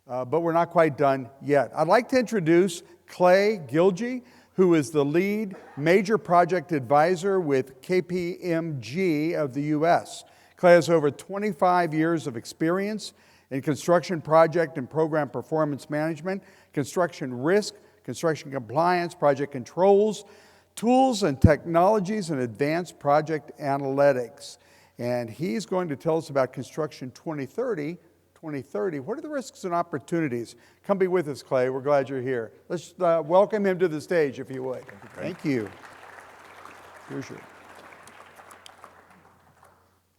but we're not quite done yet. I'd like to introduce Clay Gilge, who is the lead major project advisor with KPMG of the U.S. Clay has over 25 years of experience in construction project and program performance management, construction risk, construction compliance, project controls, tools and technologies, and advanced project analytics. And he's going to tell us about Construction 2030. What are the risks and opportunities? Come be with us, Clay. We're glad you're here. Let's welcome him to the stage, if you would. Thank you. Here's your...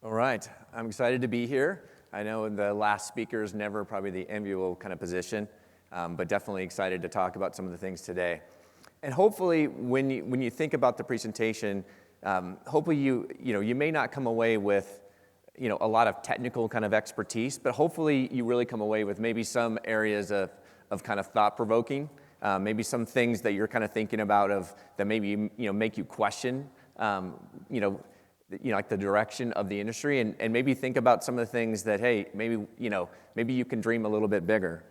All right. I'm excited to be here. I know the last speaker is never probably the enviable kind of position, but definitely excited to talk about some of the things today. And hopefully, when you think about the presentation, hopefully you may not come away with a lot of technical kind of expertise, but hopefully you really come away with maybe some areas of kind of thought-provoking, maybe some things that you're kind of thinking about that maybe make you question like the direction of the industry, and maybe think about some of the things that, hey, maybe you can dream a little bit bigger.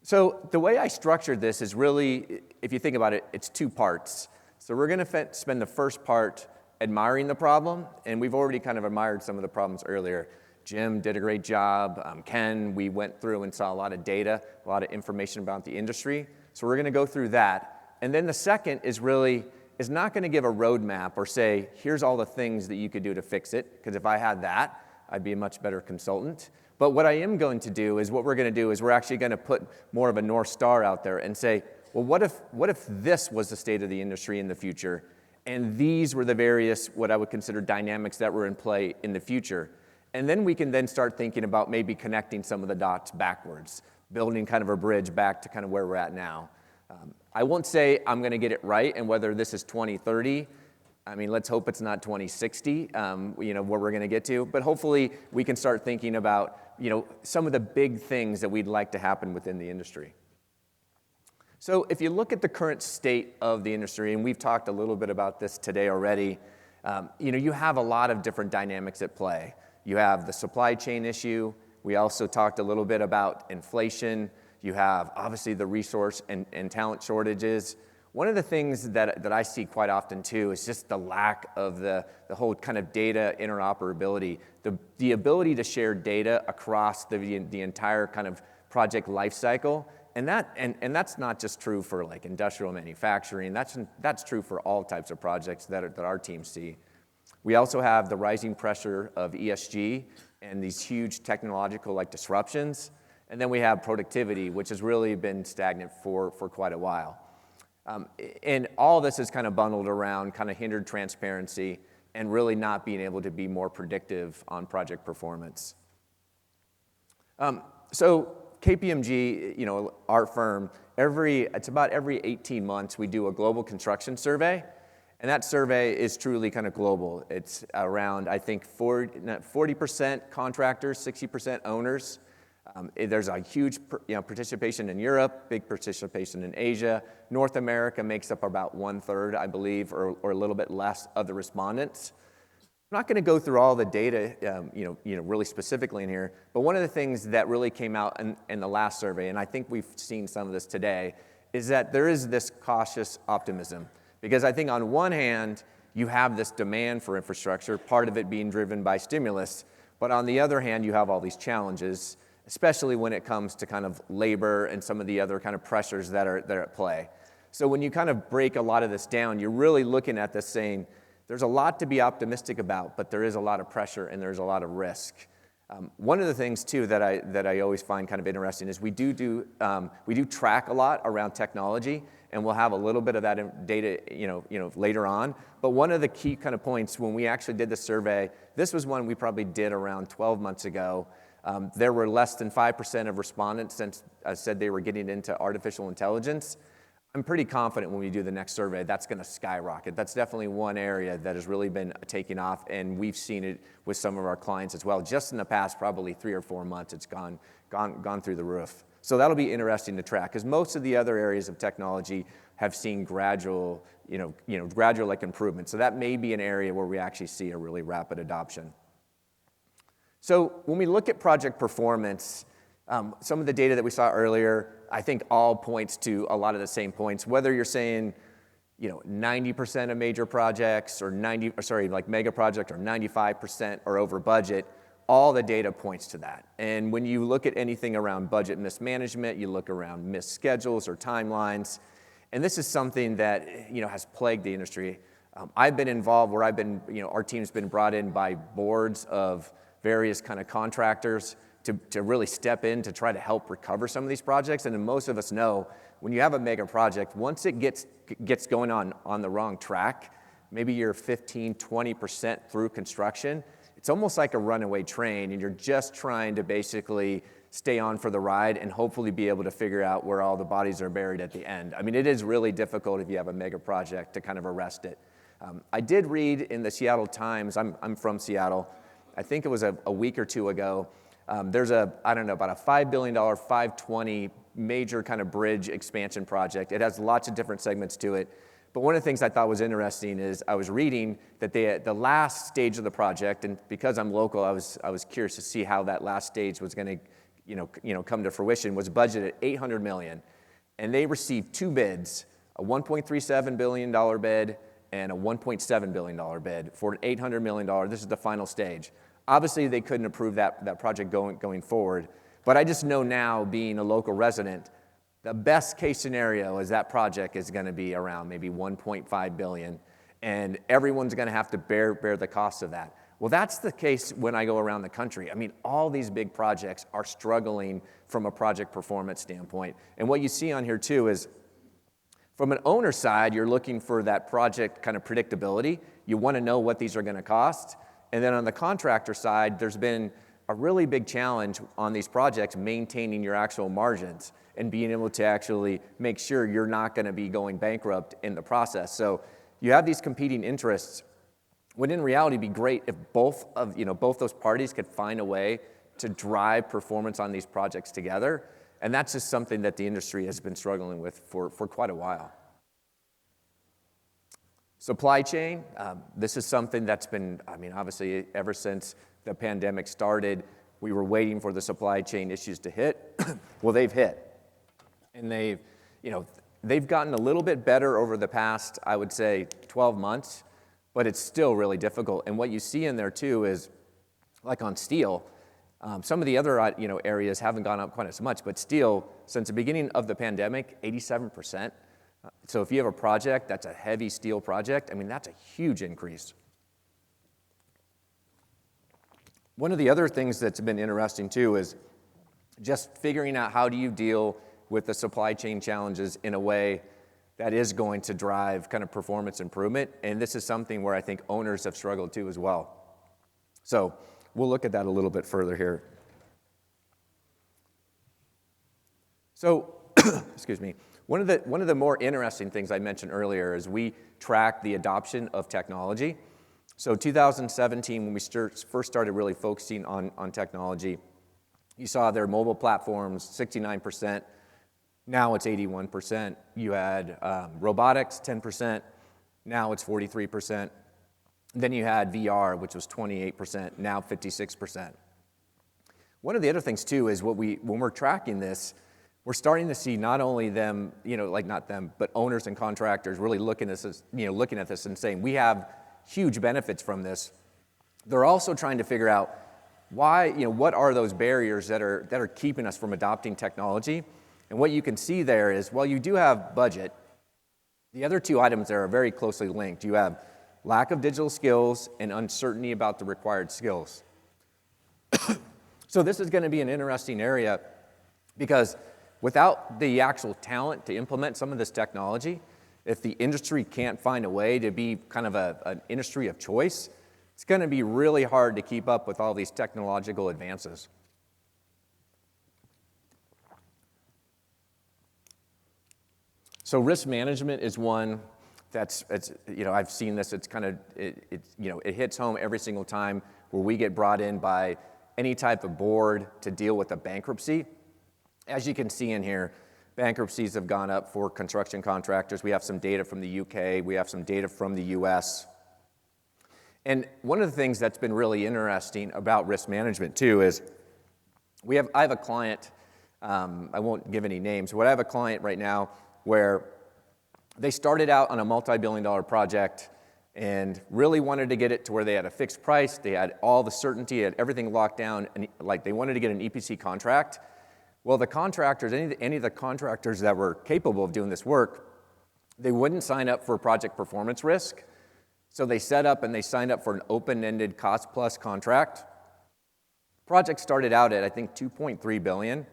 So the way I structured this is really, if you think about it, it's two parts. So we're going to spend the first part admiring the problem, and we've already kind of admired some of the problems earlier. Jim did a great job. Ken, we went through and saw a lot of data, a lot of information about the industry. So we're going to go through that. And then the second is not going to give a roadmap or say, here's all the things that you could do to fix it, because if I had that, I'd be a much better consultant. But what I am going to do is we're actually going to put more of a North Star out there and say, well, what if this was the state of the industry in the future? And these were the various, what I would consider dynamics that were in play in the future. And then we can then start thinking about maybe connecting some of the dots backwards, building kind of a bridge back to kind of where we're at now. I won't say I'm going to get it right, and whether this is 2030, I mean, let's hope it's not 2060, where we're going to get to. But hopefully we can start thinking about, some of the big things that we'd like to happen within the industry. So if you look at the current state of the industry, and we've talked a little bit about this today already, you have a lot of different dynamics at play. You have the supply chain issue. We also talked a little bit about inflation. You have, obviously, the resource and talent shortages. One of the things that I see quite often, too, is just the lack of the whole kind of data interoperability, the ability to share data across the entire kind of project lifecycle. And that's not just true for like industrial manufacturing. That's true for all types of projects that our teams see. We also have the rising pressure of ESG and these huge technological disruptions. And then we have productivity, which has really been stagnant for quite a while. And all this is kind of bundled around kind of hindered transparency and really not being able to be more predictive on project performance. So KPMG, our firm, it's about every 18 months we do a global construction survey, and that survey is truly kind of global. It's around, I think, 40% contractors, 60% owners. There's a huge participation in Europe, big participation in Asia. North America makes up about 1/3, I believe, or a little bit less of the respondents. I'm not going to go through all the data, really specifically in here, but one of the things that really came out in the last survey, and I think we've seen some of this today, is that there is this cautious optimism. Because I think on one hand, you have this demand for infrastructure, part of it being driven by stimulus, but on the other hand, you have all these challenges, especially when it comes to kind of labor and some of the other kind of pressures that are at play. So when you kind of break a lot of this down, you're really looking at this saying, there's a lot to be optimistic about, but there is a lot of pressure and there's a lot of risk. One of the things too that I always find kind of interesting is we do track a lot around technology, and we'll have a little bit of that data later on. But one of the key kind of points when we actually did the survey, this was one we probably did around 12 months ago. There were less than 5% of respondents said they were getting into artificial intelligence. I'm pretty confident when we do the next survey, that's going to skyrocket. That's definitely one area that has really been taking off, and we've seen it with some of our clients as well. Just in the past probably 3 or 4 months, it's gone through the roof. So that'll be interesting to track, because most of the other areas of technology have seen gradual improvement. So that may be an area where we actually see a really rapid adoption. So when we look at project performance, some of the data that we saw earlier, I think all points to a lot of the same points. Whether you're saying, 90% of major projects or like mega project or 95% are over budget, all the data points to that. And when you look at anything around budget mismanagement, you look around missed schedules or timelines, and this is something that, has plagued the industry. I've been involved where our team's been brought in by boards of various kind of contractors to really step in to try to help recover some of these projects. And then most of us know when you have a mega project, once it gets going on the wrong track, maybe you're 15, 20% through construction, it's almost like a runaway train, and you're just trying to basically stay on for the ride and hopefully be able to figure out where all the bodies are buried at the end. I mean, it is really difficult if you have a mega project to kind of arrest it. I did read in the Seattle Times, I'm from Seattle, I think it was a week or two ago, there's about a $5 billion, 520 major kind of bridge expansion project. It has lots of different segments to it. But one of the things I thought was interesting is I was reading that the last stage of the project, and because I'm local, I was curious to see how that last stage was going to come to fruition, was budgeted at $800 million. And they received two bids, a $1.37 billion bid and a $1.7 billion bid for an $800 million. This is the final stage. Obviously, they couldn't approve that project going forward. But I just know now, being a local resident, the best case scenario is that project is going to be around maybe $1.5 billion, and everyone's going to have to bear the cost of that. Well, that's the case when I go around the country. I mean, all these big projects are struggling from a project performance standpoint. And what you see on here, too, is from an owner side, you're looking for that project kind of predictability. You want to know what these are going to cost. And then on the contractor side, there's been a really big challenge on these projects maintaining your actual margins and being able to actually make sure you're not going to be going bankrupt in the process. So you have these competing interests. Would in reality be great if both those parties could find a way to drive performance on these projects together. And that's just something that the industry has been struggling with for quite a while. Supply chain, this is something that's been, obviously ever since the pandemic started, we were waiting for the supply chain issues to hit. Well, they've hit. And they've gotten a little bit better over the past, I would say, 12 months, but it's still really difficult. And what you see in there too is, like on steel, some of the other areas haven't gone up quite as much, but steel, since the beginning of the pandemic, 87%. So if you have a project that's a heavy steel project, that's a huge increase. One of the other things that's been interesting too is just figuring out how do you deal with the supply chain challenges in a way that is going to drive kind of performance improvement. And this is something where I think owners have struggled too as well. So we'll look at that a little bit further here. So, excuse me. One of the more interesting things I mentioned earlier is we track the adoption of technology. So 2017, when we first started really focusing on technology, you saw their mobile platforms, 69%. Now it's 81%. You had robotics, 10%. Now it's 43%. Then you had VR, which was 28%. Now 56%. One of the other things too is when we're tracking this, we're starting to see not only them, not them, but owners and contractors really looking at this and saying, we have huge benefits from this. They're also trying to figure out why, what are those barriers that are keeping us from adopting technology? And what you can see there is, while you do have budget, the other two items there are very closely linked. You have lack of digital skills and uncertainty about the required skills. So this is going to be an interesting area because without the actual talent to implement some of this technology, if the industry can't find a way to be kind of an industry of choice, it's going to be really hard to keep up with all these technological advances. So risk management is one I've seen this. It's kind of it hits home every single time where we get brought in by any type of board to deal with a bankruptcy. As you can see in here, bankruptcies have gone up for construction contractors. We have some data from the UK. We have some data from the US. And one of the things that's been really interesting about risk management too is I have a client, I won't give any names, but I have a client right now where they started out on a multi-billion-dollar project and really wanted to get it to where they had a fixed price, they had all the certainty, had everything locked down, and like they wanted to get an EPC contract. Well, the contractors, any of the contractors that were capable of doing this work, they wouldn't sign up for project performance risk. So they set up and they signed up for an open-ended cost-plus contract. Project started out at, I think, $2.3 billion,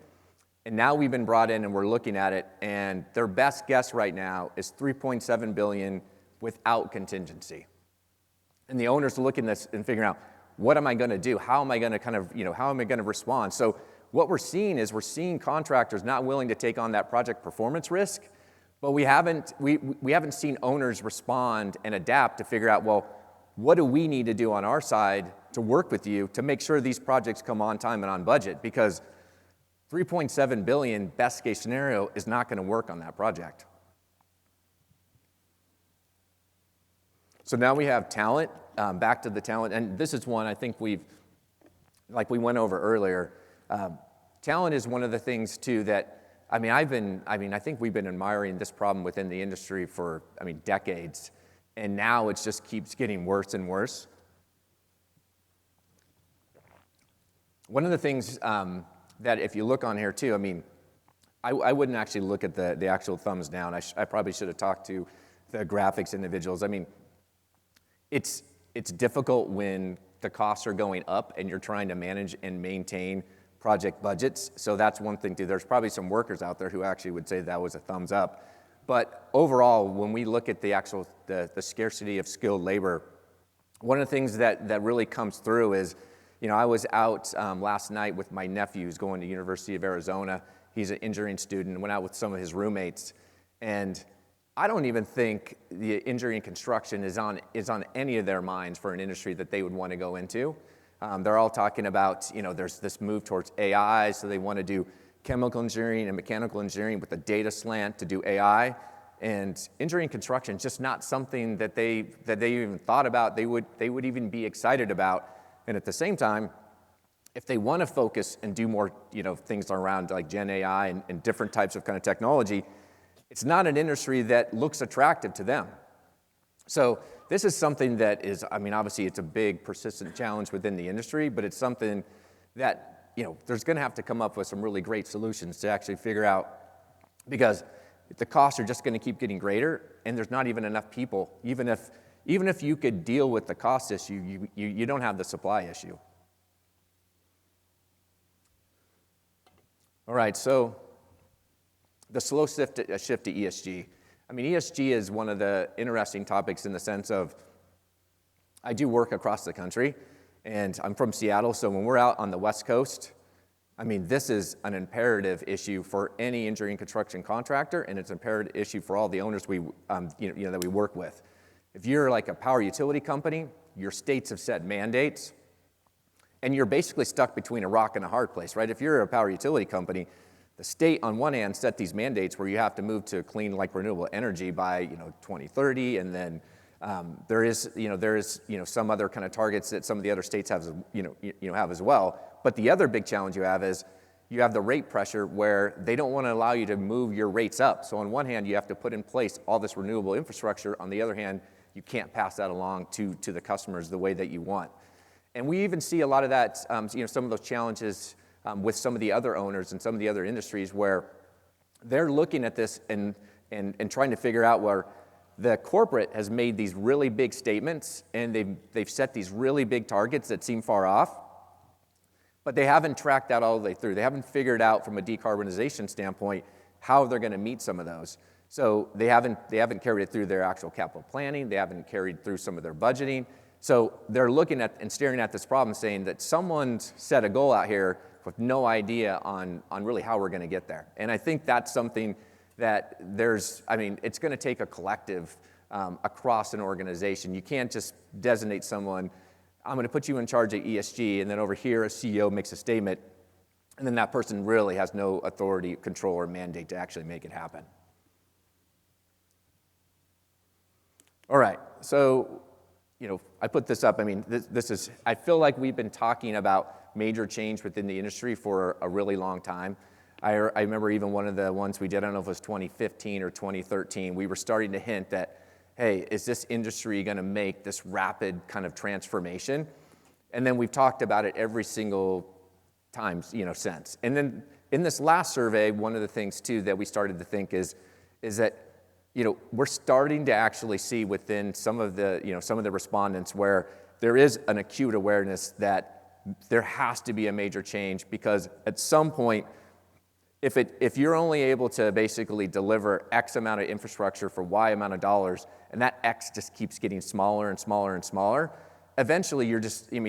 and now we've been brought in and we're looking at it, and their best guess right now is $3.7 billion without contingency. And the owners are looking at this and figuring out, what am I going to do? How am I going to how am I going to respond? So what we're seeing contractors not willing to take on that project performance risk. But we haven't seen owners respond and adapt to figure out, well, what do we need to do on our side to work with you to make sure these projects come on time and on budget? Because $3.7 billion, best case scenario, is not going to work on that project. So now we have talent, back to the talent, and this is one I think like we went over earlier, talent is one of the things too that I think we've been admiring this problem within the industry for, decades, and now it just keeps getting worse and worse. One of the things that if you look on here too, I wouldn't actually look at the actual thumbs down. I probably should have talked to the graphics individuals. It's difficult when the costs are going up and you're trying to manage and maintain project budgets. So that's one thing too. There's probably some workers out there who actually would say that was a thumbs up. But overall, when we look at the scarcity of skilled labor, one of the things that really comes through is, I was out last night with my nephew who's going to University of Arizona. He's an engineering student, and went out with some of his roommates. And I don't even think the engineering and construction is on any of their minds for an industry that they would want to go into. They're all talking about, there's this move towards AI, so they want to do chemical engineering and mechanical engineering with a data slant to do AI. And engineering and construction is just not something that they even thought about, they would even be excited about. And at the same time, if they want to focus and do more, things around like Gen AI and different types of kind of technology, it's not an industry that looks attractive to them. So this is something that is, obviously it's a big persistent challenge within the industry, but it's something that, there's going to have to come up with some really great solutions to actually figure out, because the costs are just going to keep getting greater, and there's not even enough people. Even if you could deal with the cost issue, you don't have the supply issue. All right, so the slow shift to ESG. ESG is one of the interesting topics in the sense of, I do work across the country, and I'm from Seattle, so when we're out on the West Coast, this is an imperative issue for any engineering construction contractor, and it's an imperative issue for all the owners that we work with. If you're like a power utility company, your states have set mandates, and you're basically stuck between a rock and a hard place, right? If you're a power utility company, the state on one hand set these mandates where you have to move to clean, renewable energy by 2030, and then there is some other kind of targets that some of the other states have have as well. But the other big challenge you have is you have the rate pressure where they don't want to allow you to move your rates up. So on one hand, you have to put in place all this renewable infrastructure. On the other hand, you can't pass that along to the customers the way that you want. And we even see a lot of that, some of those challenges with some of the other owners and some of the other industries where they're looking at this and trying to figure out where the corporate has made these really big statements and they've set these really big targets that seem far off, but they haven't tracked that all the way through. They haven't figured out from a decarbonization standpoint how they're going to meet some of those. So they haven't carried it through their actual capital planning. They haven't carried through some of their budgeting. So they're looking at and staring at this problem saying that someone's set a goal out here with no idea on really how we're going to get there. And I think that's something that it's going to take a collective across an organization. You can't just designate someone, I'm going to put you in charge of ESG, and then over here a CEO makes a statement, and then that person really has no authority, control, or mandate to actually make it happen. All right, so I put this up. I mean, I feel like we've been talking about major change within the industry for a really long time. I remember even one of the ones we did, I don't know if it was 2015 or 2013, we were starting to hint that, hey, is this industry going to make this rapid kind of transformation? And then we've talked about it every single time, since. And then in this last survey, one of the things too that we started to think is that, we're starting to actually see within some of the respondents where there is an acute awareness that there has to be a major change, because at some point, if you're only able to basically deliver X amount of infrastructure for Y amount of dollars, and that X just keeps getting smaller and smaller and smaller, eventually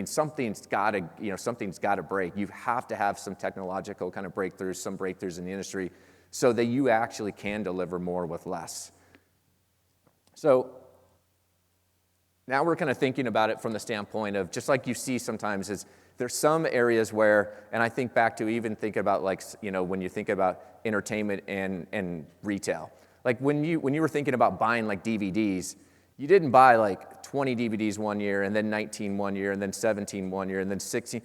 something's got to break. You have to have some technological kind of breakthroughs, some breakthroughs in the industry, so that you actually can deliver more with less. So now we're kind of thinking about it from the standpoint of, just like you see sometimes, is there's some areas where, and I think back to even think about when you think about entertainment and retail. Like when you were thinking about buying like DVDs, you didn't buy like 20 DVDs one year, and then 19 one year, and then 17 one year, and then 16.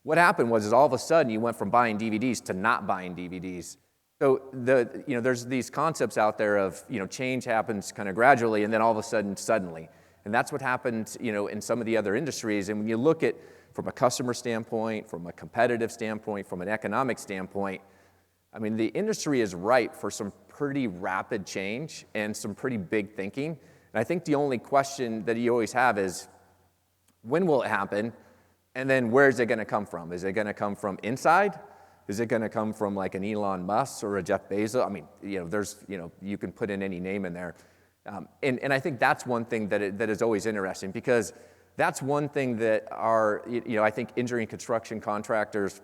What happened was all of a sudden you went from buying DVDs to not buying DVDs. So there's these concepts out there of, change happens kind of gradually, and then all of a sudden, suddenly. And that's what happened, in some of the other industries. And when you look at from a customer standpoint, from a competitive standpoint, from an economic standpoint, I mean, the industry is ripe for some pretty rapid change and some pretty big thinking. And I think the only question that you always have is, when will it happen? And then where is it going to come from? Is it going to come from inside? Is it going to come from like an Elon Musk or a Jeff Bezos? I mean, you can put in any name in there. And I think that's one thing that is always interesting, because that's one thing that I think engineering construction contractors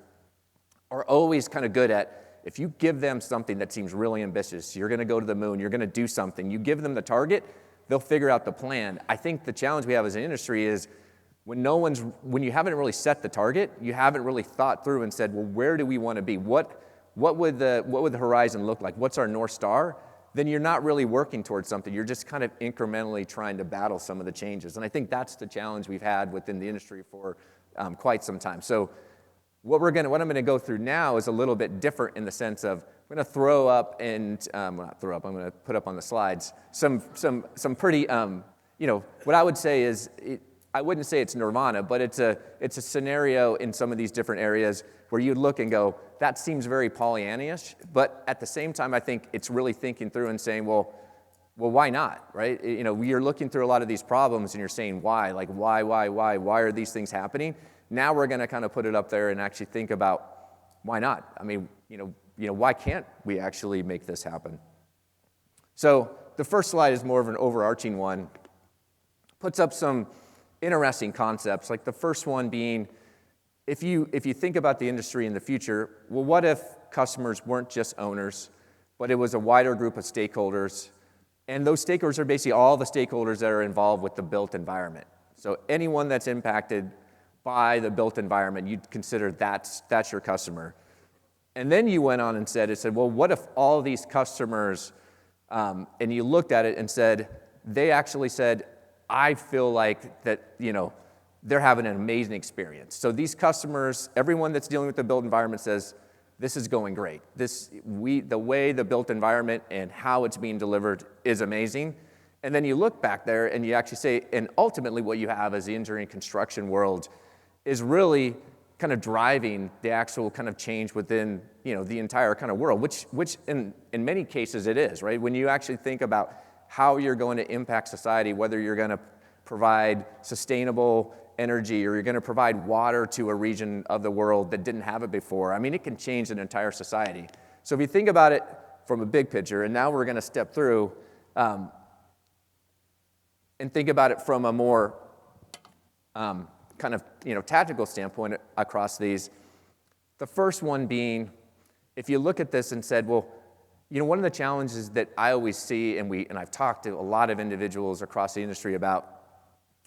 are always kind of good at. If you give them something that seems really ambitious, you're going to go to the moon, you're going to do something, you give them the target, they'll figure out the plan. I think the challenge we have as an industry is when you haven't really set the target, you haven't really thought through and said, well, where do we want to be? What would the horizon look like? What's our North Star? Then you're not really working towards something. You're just kind of incrementally trying to battle some of the changes. And I think that's the challenge we've had within the industry for quite some time. So what I'm going to go through now is a little bit different in the sense of, I'm going to throw up and, I'm going to put up on the slides some pretty, what I would say is, I wouldn't say it's nirvana, but it's a scenario in some of these different areas where you'd look and go, that seems very Pollyanna-ish, but at the same time, I think it's really thinking through and saying, well, why not, right? You're looking through a lot of these problems and you're saying, why? Like, why are these things happening? Now we're going to kind of put it up there and actually think about, why not? I mean, why can't we actually make this happen? So the first slide is more of an overarching one, puts up some interesting concepts, like the first one being, if you think about the industry in the future, well, what if customers weren't just owners, but it was a wider group of stakeholders, and those stakeholders are basically all the stakeholders that are involved with the built environment. So anyone that's impacted by the built environment, you'd consider that's your customer. And then you went on and said, well, what if all these customers, and you looked at it and said, they actually said, I feel like that, they're having an amazing experience. So these customers, everyone that's dealing with the built environment says, this is going great. The way the built environment and how it's being delivered is amazing. And then you look back there and you actually say, and ultimately what you have as the engineering construction world is really kind of driving the actual kind of change within, the entire kind of world, which in many cases it is, right? When you actually think about how you're going to impact society, whether you're going to provide sustainable energy or you're going to provide water to a region of the world that didn't have it before. I mean, it can change an entire society. So if you think about it from a big picture, and now we're going to step through and think about it from a more kind of tactical standpoint across these. The first one being, if you look at this and said, well, one of the challenges that I always see, and I've talked to a lot of individuals across the industry about,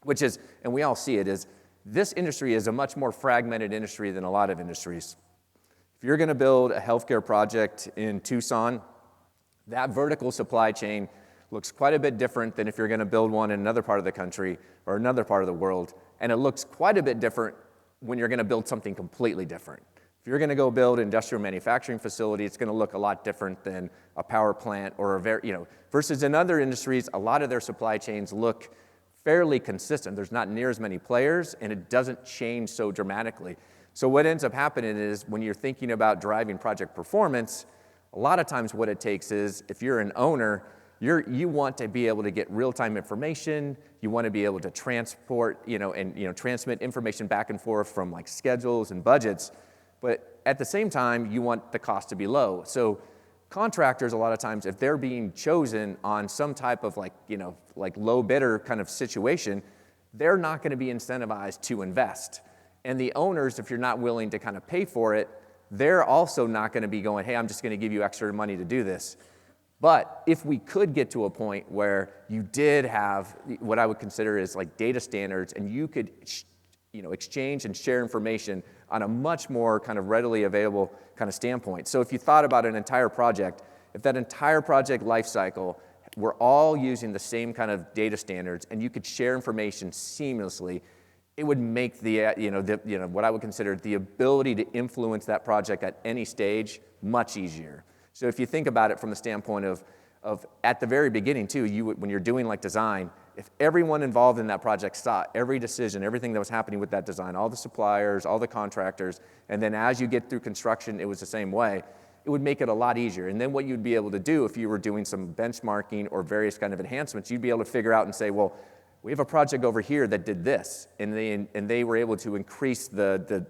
which is, and we all see it, is this industry is a much more fragmented industry than a lot of industries. If you're going to build a healthcare project in Tucson, that vertical supply chain, looks quite a bit different than if you're going to build one in another part of the country or another part of the world. And it looks quite a bit different when you're going to build something completely different. If you're going to go build an industrial manufacturing facility, it's going to look a lot different than a power plant or versus in other industries, a lot of their supply chains look fairly consistent. There's not near as many players, and it doesn't change so dramatically. So what ends up happening is when you're thinking about driving project performance, a lot of times what it takes is, if you're an owner, you want to be able to get real-time information, you want to be able to transport, transmit information back and forth from like schedules and budgets, but at the same time, you want the cost to be low. So contractors, a lot of times, if they're being chosen on some type of like low bidder kind of situation, they're not going to be incentivized to invest. And the owners, if you're not willing to kind of pay for it, they're also not going to be going, hey, I'm just going to give you extra money to do this. But if we could get to a point where you did have what I would consider is like data standards, and you could exchange and share information on a much more kind of readily available kind of standpoint. So if you thought about an entire project, if that entire project life cycle, we're all using the same kind of data standards, and you could share information seamlessly, it would make what I would consider the ability to influence that project at any stage much easier. So if you think about it from the standpoint of at the very beginning too, when you're doing like design, if everyone involved in that project saw every decision, everything that was happening with that design, all the suppliers, all the contractors, and then as you get through construction, it was the same way, it would make it a lot easier. And then what you'd be able to do if you were doing some benchmarking or various kind of enhancements, you'd be able to figure out and say, well, we have a project over here that did this, and they were able to increase the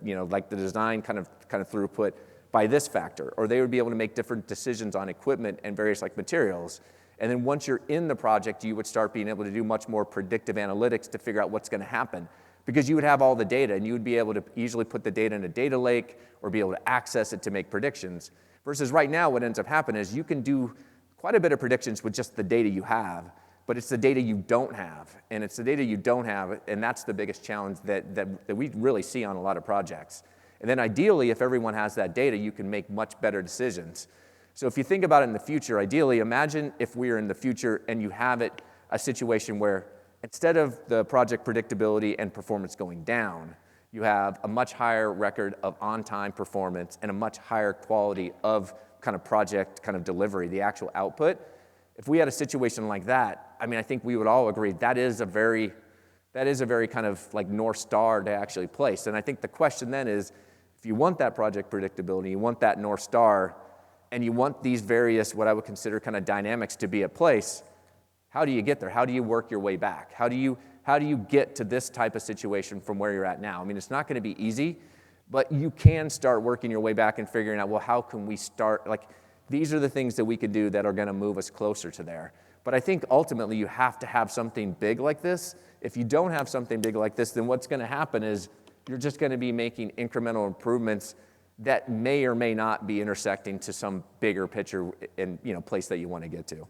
design kind of throughput by this factor, or they would be able to make different decisions on equipment and various like materials. And then once you're in the project, you would start being able to do much more predictive analytics to figure out what's going to happen, because you would have all the data, and you would be able to easily put the data in a data lake or be able to access it to make predictions. Versus right now, what ends up happening is you can do quite a bit of predictions with just the data you have, but it's the data you don't have. And it's the data you don't have, and that's the biggest challenge that we really see on a lot of projects. And then ideally, if everyone has that data, you can make much better decisions. So if you think about it in the future, ideally, imagine if we are in the future and you have a situation where instead of the project predictability and performance going down, you have a much higher record of on-time performance and a much higher quality of kind of project kind of delivery, the actual output. If we had a situation like that, I mean, I think we would all agree that is a very kind of like North Star to actually place. And I think the question then is, if you want that project predictability, you want that North Star, and you want these various, what I would consider kind of dynamics to be at place, how do you get there? How do you work your way back? How do you get to this type of situation from where you're at now? I mean, it's not going to be easy, but you can start working your way back and figuring out, well, how can we start? Like, these are the things that we could do that are going to move us closer to there. But I think ultimately you have to have something big like this. If you don't have something big like this, then what's going to happen is you're just going to be making incremental improvements that may or may not be intersecting to some bigger picture and place that you want to get to.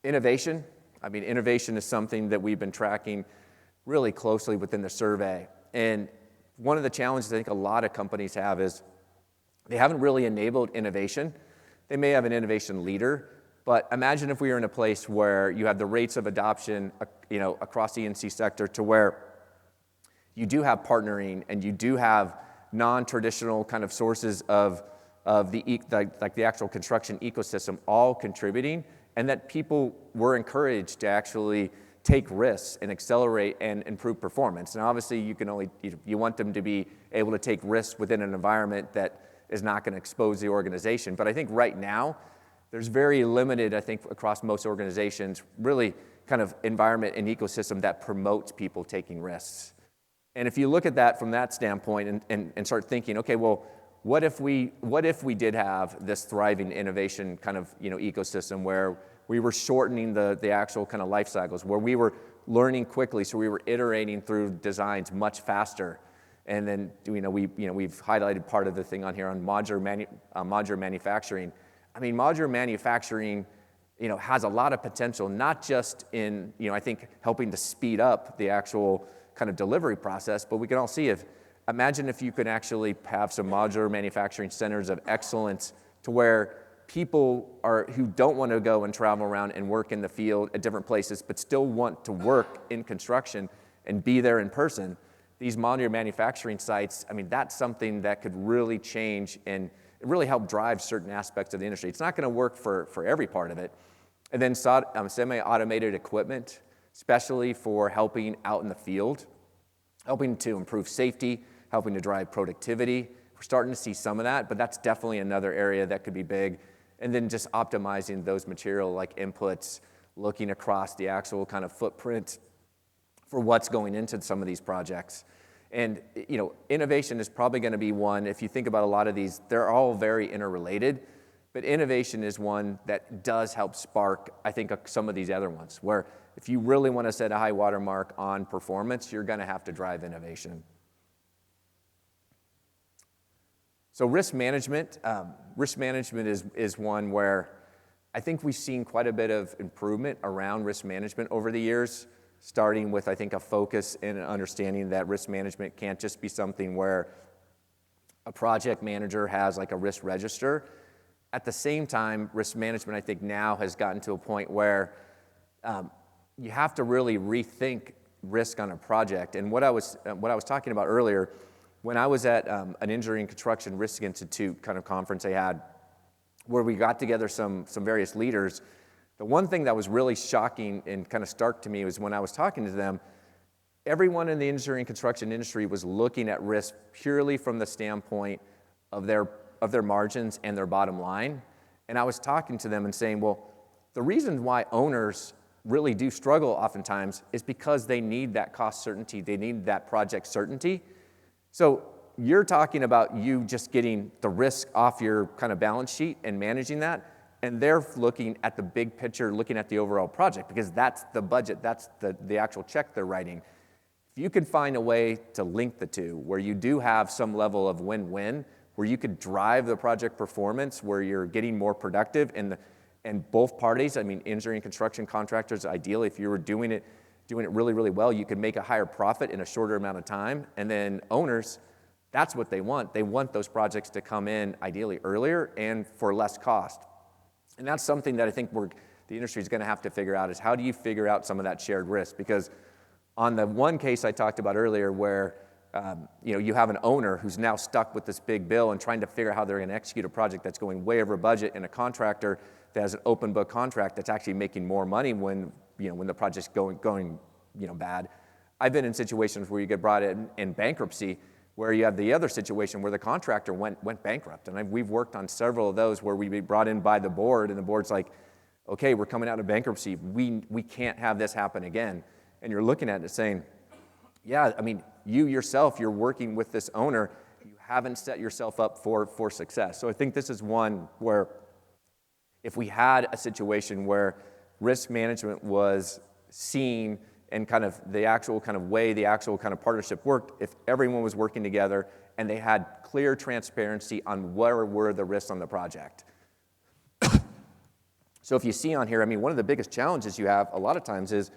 Innovation. I mean, innovation is something that we've been tracking really closely within the survey. And one of the challenges I think a lot of companies have is they haven't really enabled innovation. They may have an innovation leader, but imagine if we were in a place where you have the rates of adoption, across the NC sector to where you do have partnering and you do have non-traditional kind of sources of the actual construction ecosystem all contributing, and that people were encouraged to actually take risks and accelerate and improve performance. And obviously you want them to be able to take risks within an environment that is not going to expose the organization. But I think right now, there's very limited, I think, across most organizations, really kind of environment and ecosystem that promotes people taking risks. And if you look at that from that standpoint and start thinking, okay, well, what if we did have this thriving innovation kind of ecosystem where we were shortening the actual kind of life cycles, where we were learning quickly, so we were iterating through designs much faster. And then we've highlighted part of the thing on here on modular manufacturing. I mean, modular manufacturing has a lot of potential, not just in I think helping to speed up the actual kind of delivery process, but we can all see imagine if you could actually have some modular manufacturing centers of excellence to where people who don't want to go and travel around and work in the field at different places, but still want to work in construction and be there in person. These modular manufacturing sites, I mean, that's something that could really change and really help drive certain aspects of the industry. It's not going to work for every part of it. And then semi-automated equipment, especially for helping out in the field, helping to improve safety, helping to drive productivity. We're starting to see some of that, but that's definitely another area that could be big. And then just optimizing those material like inputs, looking across the actual kind of footprint for what's going into some of these projects. And innovation is probably going to be one. If you think about a lot of these, they're all very interrelated, but innovation is one that does help spark, I think, some of these other ones, where if you really want to set a high water mark on performance, you're going to have to drive innovation. So risk management is one where I think we've seen quite a bit of improvement around risk management over the years, starting with, I think, a focus and an understanding that risk management can't just be something where a project manager has like a risk register. At the same time, risk management, I think, now has gotten to a point where you have to really rethink risk on a project. And what I was talking about earlier, when I was at an Engineering Construction Risk Institute kind of conference I had, where we got together some various leaders, the one thing that was really shocking and kind of stark to me was when I was talking to them, everyone in the engineering construction industry was looking at risk purely from the standpoint of their margins and their bottom line. And I was talking to them and saying, well, the reason why owners really do struggle oftentimes is because they need that cost certainty, they need that project certainty. So you're talking about you just getting the risk off your kind of balance sheet and managing that, and they're looking at the big picture, looking at the overall project, because that's the budget, that's the actual check they're writing. If you could find a way to link the two, where you do have some level of win-win, where you could drive the project performance, where you're getting more productive, and both parties, I mean, engineering construction contractors, ideally, if you were doing it really, really well, you could make a higher profit in a shorter amount of time. And then owners, that's what they want. They want those projects to come in ideally earlier and for less cost. And that's something that I think the industry is going to have to figure out, is how do you figure out some of that shared risk? Because on the one case I talked about earlier where you have an owner who's now stuck with this big bill and trying to figure out how they're going to execute a project that's going way over budget, and a contractor that has an open book contract that's actually making more money when the project's going bad. I've been in situations where you get brought in bankruptcy, where you have the other situation where the contractor went bankrupt. And we've worked on several of those where we'd be brought in by the board, and the board's like, okay, we're coming out of bankruptcy. We can't have this happen again. And you're looking at it saying, yeah, I mean, you yourself, you're working with this owner. You haven't set yourself up for success. So I think this is one where if we had a situation where risk management was seen and kind of the actual kind of way the actual kind of partnership worked, if everyone was working together and they had clear transparency on where were the risks on the project. So if you see on here, I mean, one of the biggest challenges you have a lot of times is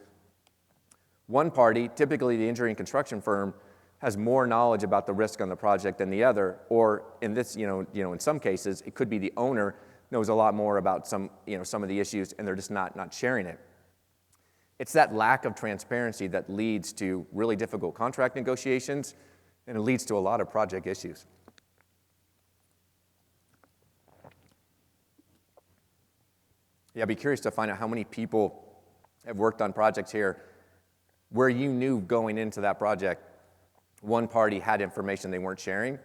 one party, typically the engineering construction firm, has more knowledge about the risk on the project than the other, or in this, in some cases, it could be the owner knows a lot more about some of the issues, and they're just not sharing it. It's that lack of transparency that leads to really difficult contract negotiations, and it leads to a lot of project issues. Yeah, I'd be curious to find out how many people have worked on projects here where you knew going into that project, one party had information they weren't sharing,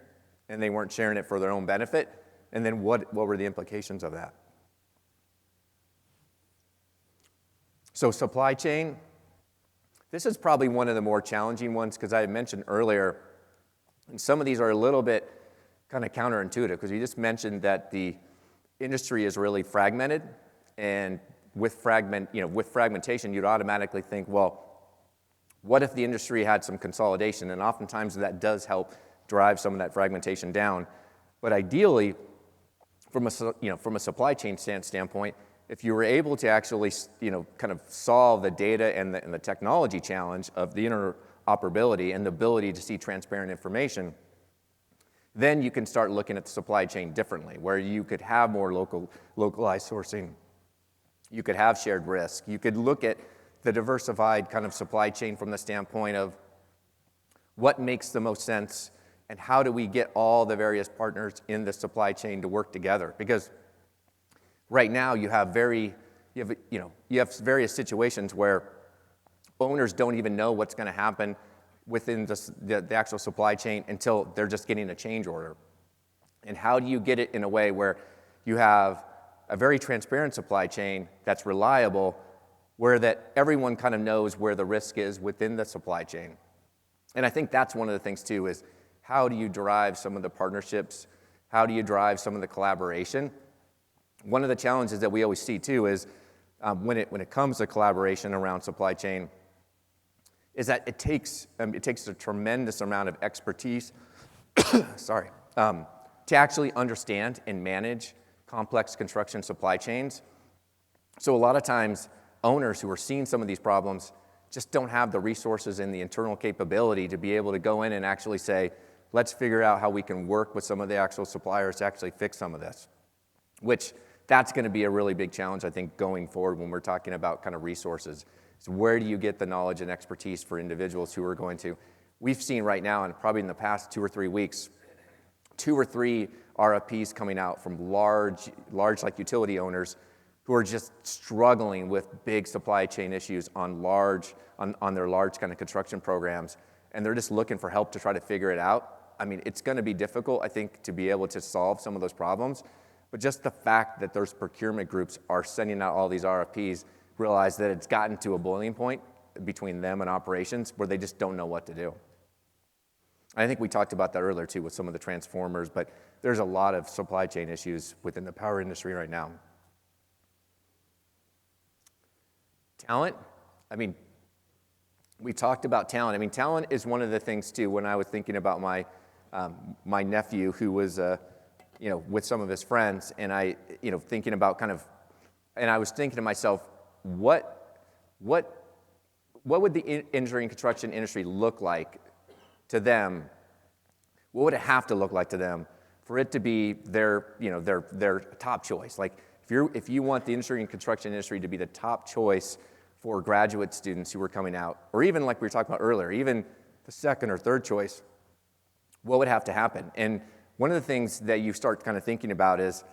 and they weren't sharing it for their own benefit, and then what were the implications of that? So supply chain, this is probably one of the more challenging ones, because I had mentioned earlier, and some of these are a little bit kind of counterintuitive, because you just mentioned that the industry is really fragmented, and with fragmentation, you'd automatically think, well, what if the industry had some consolidation? And oftentimes that does help drive some of that fragmentation down. But ideally, from a supply chain standpoint, if you were able to actually kind of solve the data and the technology challenge of the interoperability and the ability to see transparent information, then you can start looking at the supply chain differently, where you could have more localized sourcing. You could have shared risk. You could look at the diversified kind of supply chain from the standpoint of what makes the most sense and how do we get all the various partners in the supply chain to work together. Because right now you have various situations where owners don't even know what's going to happen within the actual supply chain until they're just getting a change order. And how do you get it in a way where you have a very transparent supply chain that's reliable, where that everyone kind of knows where the risk is within the supply chain? And I think that's one of the things too, is how do you drive some of the partnerships? How do you drive some of the collaboration? One of the challenges that we always see too is when it comes to collaboration around supply chain, is that it takes a tremendous amount of expertise, to actually understand and manage complex construction supply chains. So a lot of times, owners who are seeing some of these problems just don't have the resources and the internal capability to be able to go in and actually say, let's figure out how we can work with some of the actual suppliers to actually fix some of this, which that's going to be a really big challenge, I think, going forward when we're talking about kind of resources. So where do you get the knowledge and expertise for individuals who are going to? We've seen right now, and probably in the past 2 or 3 weeks, 2 or 3 RFPs coming out from large like utility owners who are just struggling with big supply chain issues on their large kind of construction programs, and they're just looking for help to try to figure it out. I mean, it's going to be difficult, I think, to be able to solve some of those problems, but just the fact that those procurement groups are sending out all these RFPs, realize that it's gotten to a boiling point between them and operations where they just don't know what to do. I think we talked about that earlier too with some of the transformers, but there's a lot of supply chain issues within the power industry right now. Talent, I mean, we talked about talent. I mean, talent is one of the things too, when I was thinking about my nephew who was, with some of his friends, and thinking about and I was thinking to myself, what would the engineering construction industry look like to them? What would it have to look like to them for it to be their top choice? Like if you want the engineering construction industry to be the top choice for graduate students who are coming out, or even like we were talking about earlier, even the second or third choice, what would have to happen? And one of the things that you start kind of thinking about is,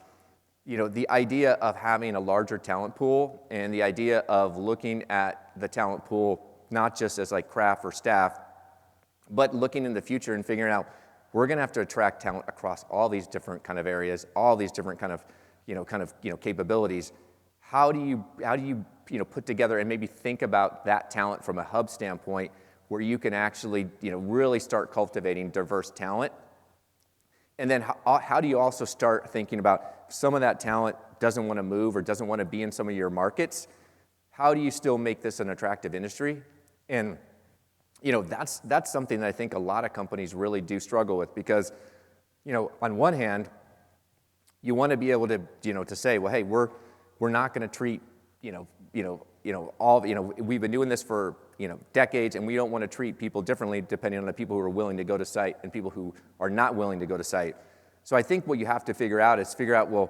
the idea of having a larger talent pool and the idea of looking at the talent pool not just as like craft or staff, but looking in the future and figuring out we're going to have to attract talent across all these different kind of areas, all these different kind of capabilities. How do you put together and maybe think about that talent from a hub standpoint where you can actually really start cultivating diverse talent? And then how do you also start thinking about some of that talent doesn't want to move or doesn't want to be in some of your markets? How do you still make this an attractive industry? And that's something that I think a lot of companies really do struggle with because, on one hand, you want to be able to, to say, well, hey, we're not going to treat, we've been doing this for, decades, and we don't want to treat people differently depending on the people who are willing to go to site and people who are not willing to go to site. So I think what you have to figure out, well,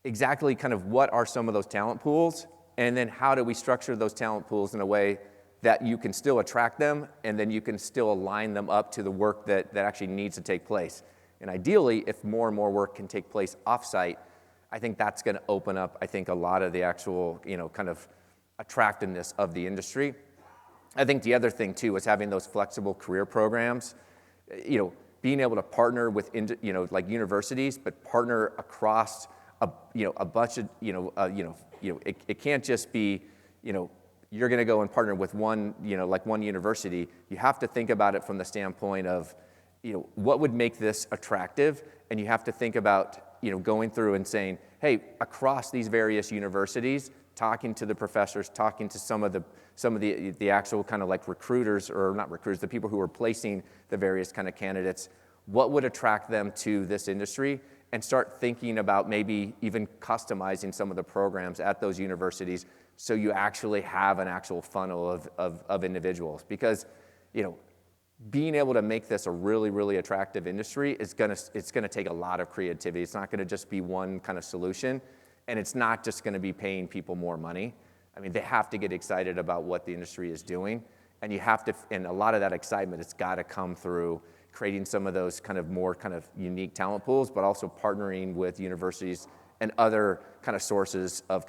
exactly kind of what are some of those talent pools, and then how do we structure those talent pools in a way that you can still attract them, and then you can still align them up to the work that actually needs to take place. And ideally, if more and more work can take place off-site, I think that's going to open up, I think, a lot of the actual, kind of attractiveness of the industry. I think the other thing, too, is having those flexible career programs, being able to partner with, like universities, but partner across a bunch of, it can't just be, you're going to go and partner with one, like one university. You have to think about it from the standpoint of, what would make this attractive? And you have to think about, going through and saying, hey, across these various universities, talking to the professors, talking to some of the actual kind of like recruiters, or not recruiters, the people who are placing the various kind of candidates, what would attract them to this industry? And start thinking about maybe even customizing some of the programs at those universities so you actually have an actual funnel of individuals. Because, being able to make this a really, really attractive industry it's gonna take a lot of creativity. It's not gonna just be one kind of solution, and it's not just gonna be paying people more money. I mean, they have to get excited about what the industry is doing, and you have to, and a lot of that excitement, it's gotta come through creating some of those kind of more kind of unique talent pools, but also partnering with universities and other kind of sources of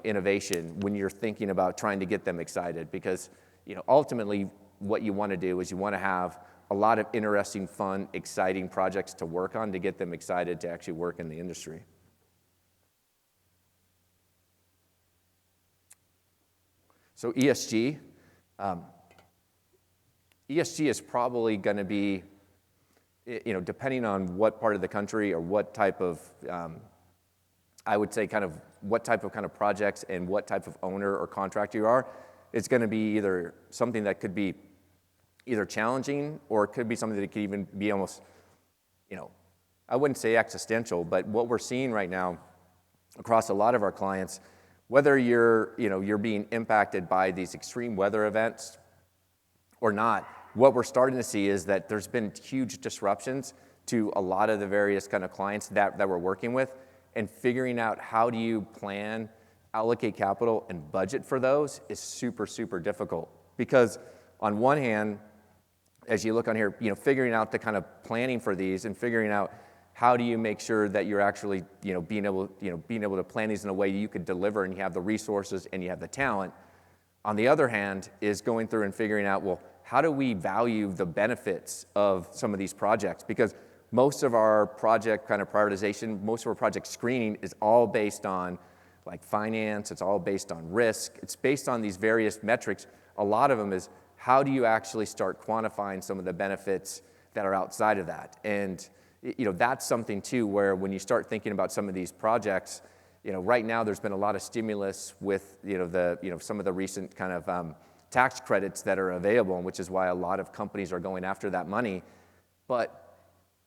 innovation when you're thinking about trying to get them excited. Because, ultimately, what you want to do is you want to have a lot of interesting, fun, exciting projects to work on to get them excited to actually work in the industry. So ESG. ESG is probably going to be, depending on what part of the country or what type of, I would say kind of what type of projects and what type of owner or contractor you are, it's going to be either something that could be either challenging or it could be something that could even be almost, I wouldn't say existential, but what we're seeing right now across a lot of our clients, whether you're being impacted by these extreme weather events or not, what we're starting to see is that there's been huge disruptions to a lot of the various kind of clients that we're working with, and figuring out how do you plan, allocate capital, and budget for those is super, super difficult. Because on one hand, as you look on here, figuring out the kind of planning for these and figuring out how do you make sure that you're actually, being able to plan these in a way you could deliver and you have the resources and you have the talent. On the other hand, is going through and figuring out, well, how do we value the benefits of some of these projects? Because most of our project kind of prioritization, most of our project screening is all based on like finance, it's all based on risk, it's based on these various metrics. A lot of them is how do you actually start quantifying some of the benefits that are outside of that? And that's something too where when you start thinking about some of these projects, right now there's been a lot of stimulus with some of the recent kind of tax credits that are available, which is why a lot of companies are going after that money. But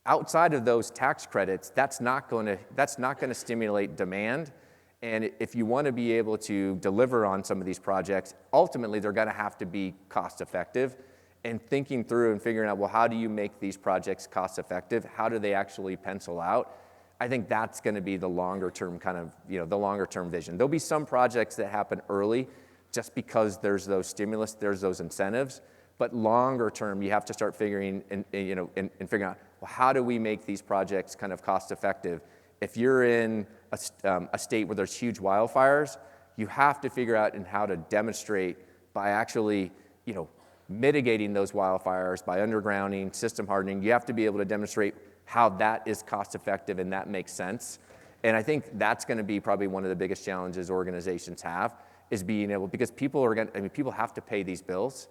outside of those tax credits, that's not going to stimulate demand. And if you want to be able to deliver on some of these projects, ultimately they're going to have to be cost effective. And thinking through and figuring out, well, how do you make these projects cost effective? How do they actually pencil out? I think that's going to be the longer term kind of, the longer term vision. There'll be some projects that happen early just because there's those stimulus, there's those incentives. But longer term, you have to start figuring and figuring out, well, how do we make these projects kind of cost effective? If you're in a state where there's huge wildfires, you have to figure out how to demonstrate by actually, mitigating those wildfires by undergrounding, system hardening. You have to be able to demonstrate how that is cost effective and that makes sense. And I think that's going to be probably one of the biggest challenges organizations have, is being able, because people have to pay these bills.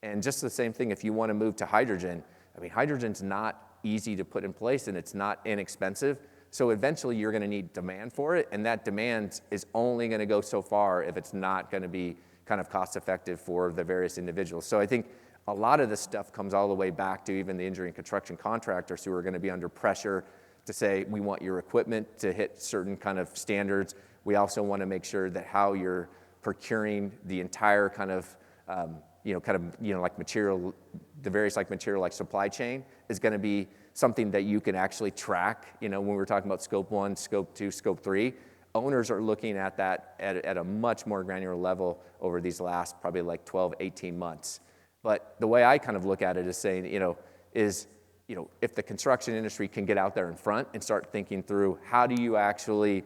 And just the same thing, if you want to move to hydrogen, hydrogen's not easy to put in place and it's not inexpensive. So eventually you're going to need demand for it, and that demand is only going to go so far if it's not going to be kind of cost effective for the various individuals. So I think a lot of this stuff comes all the way back to even the engineering and construction contractors who are going to be under pressure to say, we want your equipment to hit certain kind of standards. We also want to make sure that how you're procuring the entire kind of, like material, the various like material like supply chain is going to be something that you can actually track. When we're talking about scope 1, scope 2, scope 3, owners are looking at that at a much more granular level over these last probably like 12, 18 months. But the way I kind of look at it is saying, if the construction industry can get out there in front and start thinking through how do you actually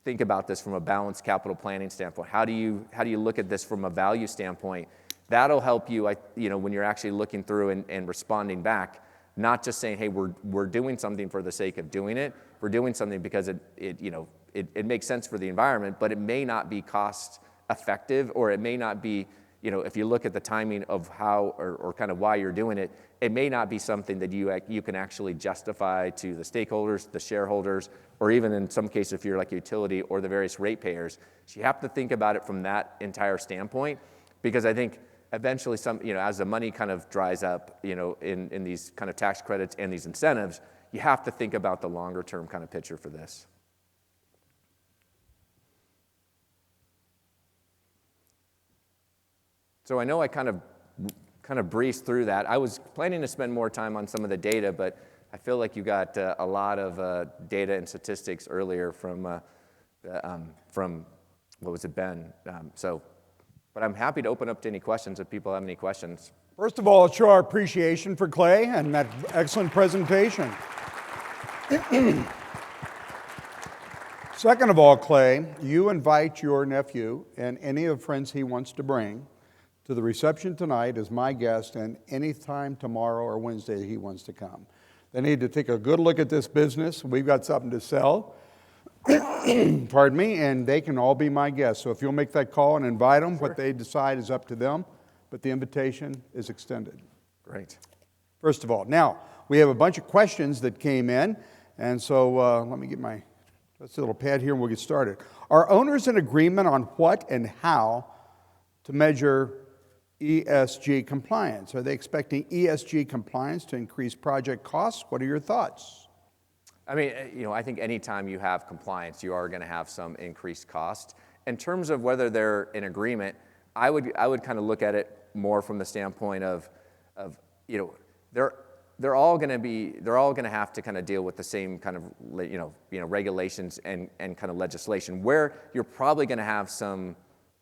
think about this from a balanced capital planning standpoint? How do you look at this from a value standpoint? That'll help you, when you're actually looking through and responding back, not just saying, hey, we're doing something for the sake of doing it. We're doing something because it makes sense for the environment, but it may not be cost effective, or it may not be, if you look at the timing of how or kind of why you're doing it, it may not be something that you can actually justify to the stakeholders, the shareholders, or even in some cases if you're like a utility or the various ratepayers. So you have to think about it from that entire standpoint, because I think eventually as the money kind of dries up, in these kind of tax credits and these incentives, you have to think about the longer term kind of picture for this. So I know I kind of kind of breeze through that. I was planning to spend more time on some of the data, but I feel like you got a lot of data and statistics earlier from what was it, Ben? But I'm happy to open up to any questions if people have any questions. First of all, let's show our appreciation for Clay and that excellent presentation. Second of all, Clay, you invite your nephew and any of the friends he wants to bring to the reception tonight as my guest, and any time tomorrow or Wednesday he wants to come. They need to take a good look at this business. We've got something to sell. Pardon me, and they can all be my guests. So if you'll make that call and invite them, sure. What they decide is up to them, but the invitation is extended. Great. First of all, now, we have a bunch of questions that came in, and so let me get my little pad here and we'll get started. Are owners in agreement on what and how to measure ESG compliance? Are they expecting ESG compliance to increase project costs? What are your thoughts? I mean, I think anytime you have compliance, you are going to have some increased cost. In terms of whether they're in agreement, I would kind of look at it more from the standpoint of they're all going to have to kind of deal with the same kind of regulations and kind of legislation. Where you're probably going to have some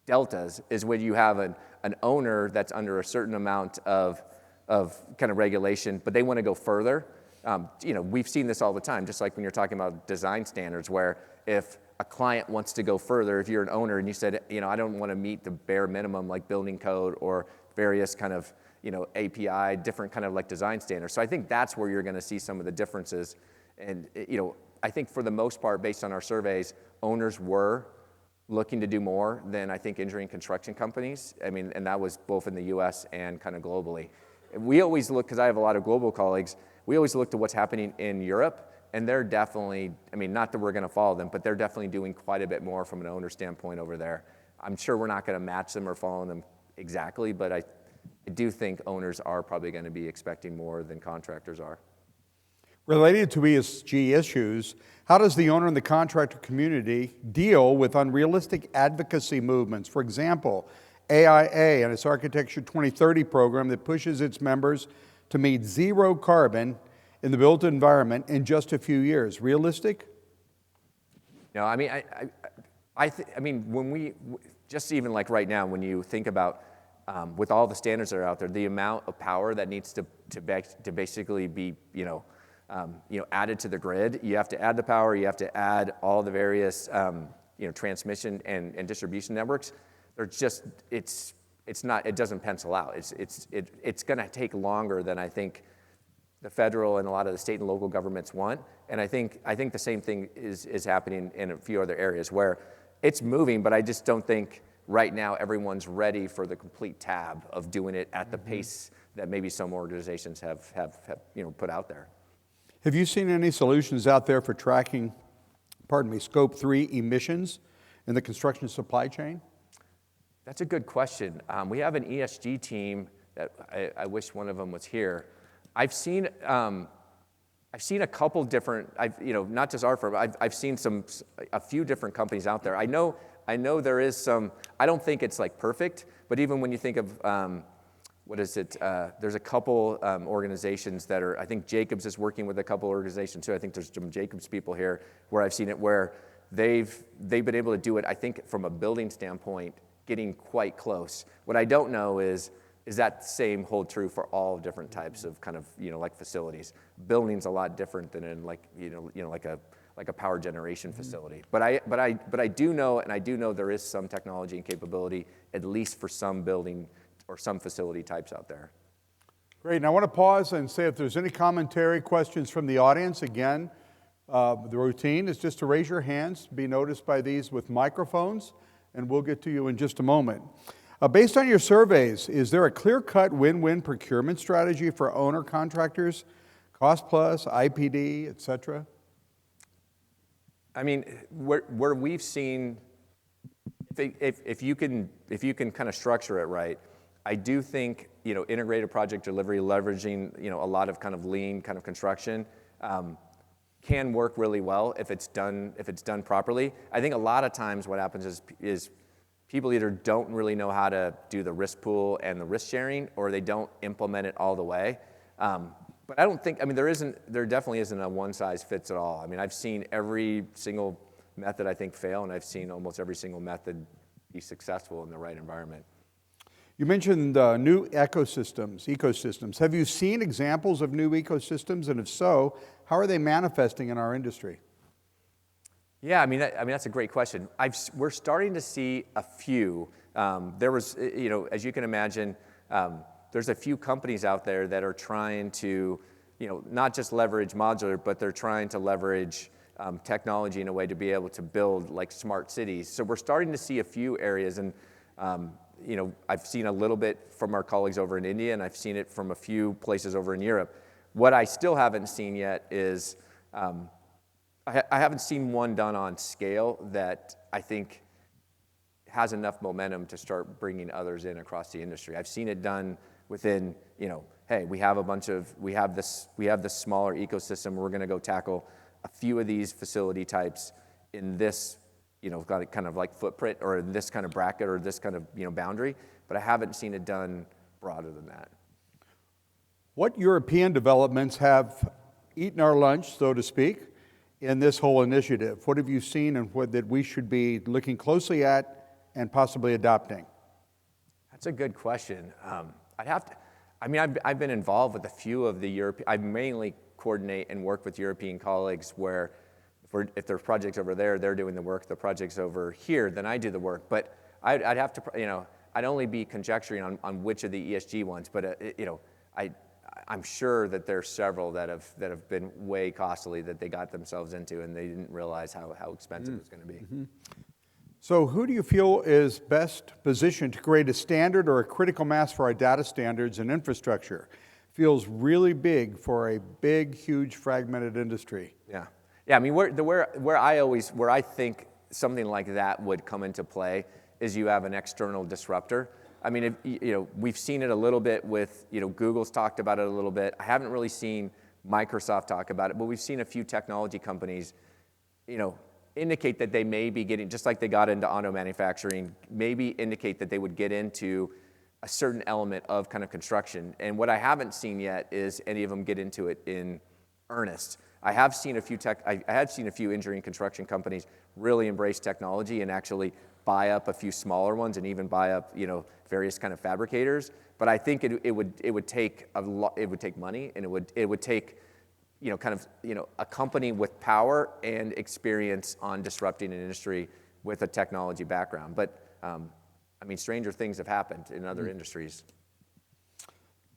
deltas is when you have an owner that's under a certain amount of kind of regulation, but they want to go further. We've seen this all the time, just like when you're talking about design standards, where if a client wants to go further, if you're an owner and you said, I don't want to meet the bare minimum like building code or various kind of, API, different kind of like design standards. So I think that's where you're going to see some of the differences. And, I think for the most part, based on our surveys, owners were looking to do more than I think engineering construction companies. I mean, and that was both in the US and kind of globally. We always look, because I have a lot of global colleagues, we always look to what's happening in Europe, and they're definitely, not that we're going to follow them, but they're definitely doing quite a bit more from an owner standpoint over there. I'm sure we're not going to match them or follow them exactly, but I do think owners are probably going to be expecting more than contractors are. Related to ESG issues, how does the owner and the contractor community deal with unrealistic advocacy movements? For example, AIA and its Architecture 2030 program that pushes its members to meet zero carbon in the built environment in just a few years. Realistic? No, when we, just even like right now, when you think about with all the standards that are out there, the amount of power that needs to basically be, added to the grid, you have to add the power, you have to add all the various, transmission and distribution networks. They're just, it doesn't pencil out. It's going to take longer than I think the federal and a lot of the state and local governments want. And I think the same thing is happening in a few other areas where it's moving, but I just don't think right now everyone's ready for the complete tab of doing it at the pace that maybe some organizations have put out there. Have you seen any solutions out there for tracking, Scope 3 emissions in the construction supply chain? That's a good question. We have an ESG team that I wish one of them was here. I've seen a couple different, not just our firm, I've seen a few different companies out there. I know there is some, I don't think it's like perfect, but even when you think of, there's a couple organizations that are, I think Jacobs is working with a couple organizations too. I think there's some Jacobs people here where I've seen it where they've been able to do it, I think from a building standpoint, getting quite close. What I don't know is that same hold true for all different types of kind of, like facilities. Building's a lot different than in like a power generation facility. But I do know there is some technology and capability, at least for some building or some facility types out there. Great. And I want to pause and say if there's any commentary, questions from the audience. Again, the routine is just to raise your hands, be noticed by these with microphones, and we'll get to you in just a moment. Based on your surveys, is there a clear-cut win-win procurement strategy for owner contractors, cost plus, IPD, et cetera? I mean, where we've seen, if you can kind of structure it right, I do think integrated project delivery, leveraging a lot of kind of lean kind of construction, can work really well if it's done properly. I think a lot of times what happens is people either don't really know how to do the risk pool and the risk sharing, or they don't implement it all the way. But I don't think, I mean, there definitely isn't a one size fits it all. I mean, I've seen every single method, I think, fail, and I've seen almost every single method be successful in the right environment. You mentioned new ecosystems. Have you seen examples of new ecosystems? And if so, how are they manifesting in our industry? Yeah, I mean that's a great question. We're starting to see a few. There was, as you can imagine, there's a few companies out there that are trying to, not just leverage modular, but they're trying to leverage technology in a way to be able to build like smart cities. So we're starting to see a few areas, and I've seen a little bit from our colleagues over in India, and I've seen it from a few places over in Europe. What I still haven't seen yet is I haven't seen one done on scale that I think has enough momentum to start bringing others in across the industry. I've seen it done within, hey, we have this smaller ecosystem. We're going to go tackle a few of these facility types in this, kind of like footprint, or in this kind of bracket, or this kind of, boundary. But I haven't seen it done broader than that. What European developments have eaten our lunch, so to speak, in this whole initiative? What have you seen, and what that we should be looking closely at and possibly adopting? That's a good question. I've been involved with a few of the European. I mainly coordinate and work with European colleagues where, if there's projects over there, they're doing the work. The projects over here, then I do the work. But I'd have to, I'd only be conjecturing on which of the ESG ones. But I'm sure that there's several that have been way costly that they got themselves into, and they didn't realize how expensive it was going to be. Mm-hmm. So who do you feel is best positioned to create a standard or a critical mass for our data standards and infrastructure? Feels really big for a big, huge, fragmented industry. Yeah. I mean, where I think something like that would come into play is you have an external disruptor. I mean, we've seen it a little bit with, Google's talked about it a little bit. I haven't really seen Microsoft talk about it, but we've seen a few technology companies, indicate that they may be getting, just like they got into auto manufacturing, maybe indicate that they would get into a certain element of kind of construction. And what I haven't seen yet is any of them get into it in earnest. I had seen a few engineering construction companies really embrace technology and actually buy up a few smaller ones, and even buy up, various kind of fabricators. But I think it would take a lot. It would take money, and it would take, a company with power and experience on disrupting an industry with a technology background. But stranger things have happened in other industries.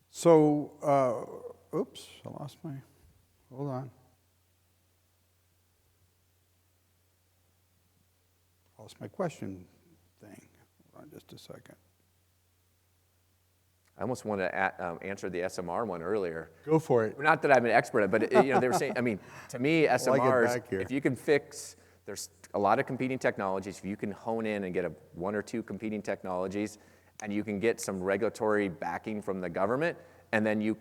So, oops, I lost my. Hold on. Lost my question thing. Hold on just a second. I almost wanted to answer the SMR one earlier. Go for it. Not that I'm an expert at it, but they were saying, to me, SMRs, if you can fix, there's a lot of competing technologies. If you can hone in and get one or two competing technologies, and you can get some regulatory backing from the government, and then you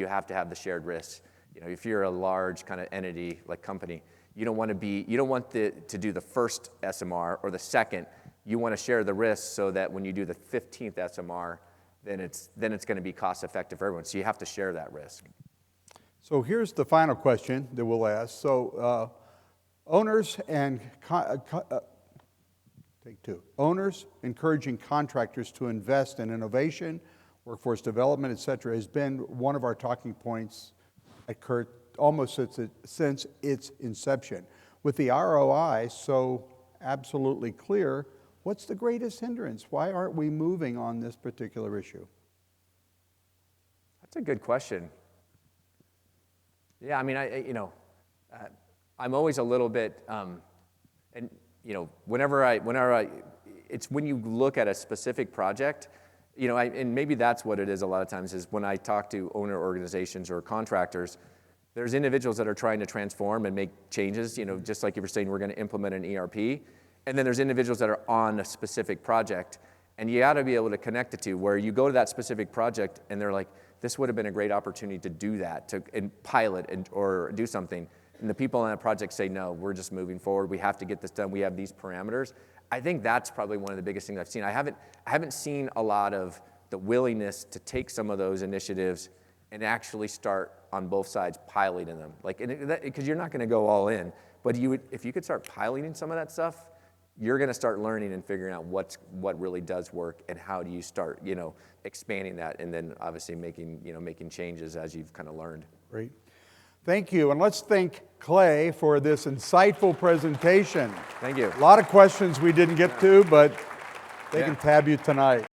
have to have the shared risks. If you're a large kind of entity like company, you don't want to do the first SMR or the second. You want to share the risks so that when you do the 15th SMR, then it's going to be cost effective for everyone. So you have to share that risk. So here's the final question that we'll ask. So owners Owners encouraging contractors to invest in innovation, workforce development, et cetera, has been one of our talking points at CURT almost since its inception. With the ROI so absolutely clear, what's the greatest hindrance? Why aren't we moving on this particular issue? That's a good question. Yeah, I'm always a little bit, whenever it's when you look at a specific project, and maybe that's what it is a lot of times, is when I talk to owner organizations or contractors, there's individuals that are trying to transform and make changes, just like you were saying, we're going to implement an ERP. And then there's individuals that are on a specific project, and you got to be able to connect the two, where you go to that specific project and they're like, this would have been a great opportunity to do that, and pilot or do something. And the people on that project say, no, we're just moving forward. We have to get this done. We have these parameters. I think that's probably one of the biggest things I've seen. I haven't seen a lot of the willingness to take some of those initiatives and actually start on both sides piloting them. Like, because you're not going to go all in, but if you could start piloting some of that stuff, you're going to start learning and figuring out what really does work and how do you start, expanding that, and then obviously making changes as you've kind of learned. Great. Thank you, and let's thank Clay for this insightful presentation. Thank you. A lot of questions we didn't get to, but they can tab you tonight.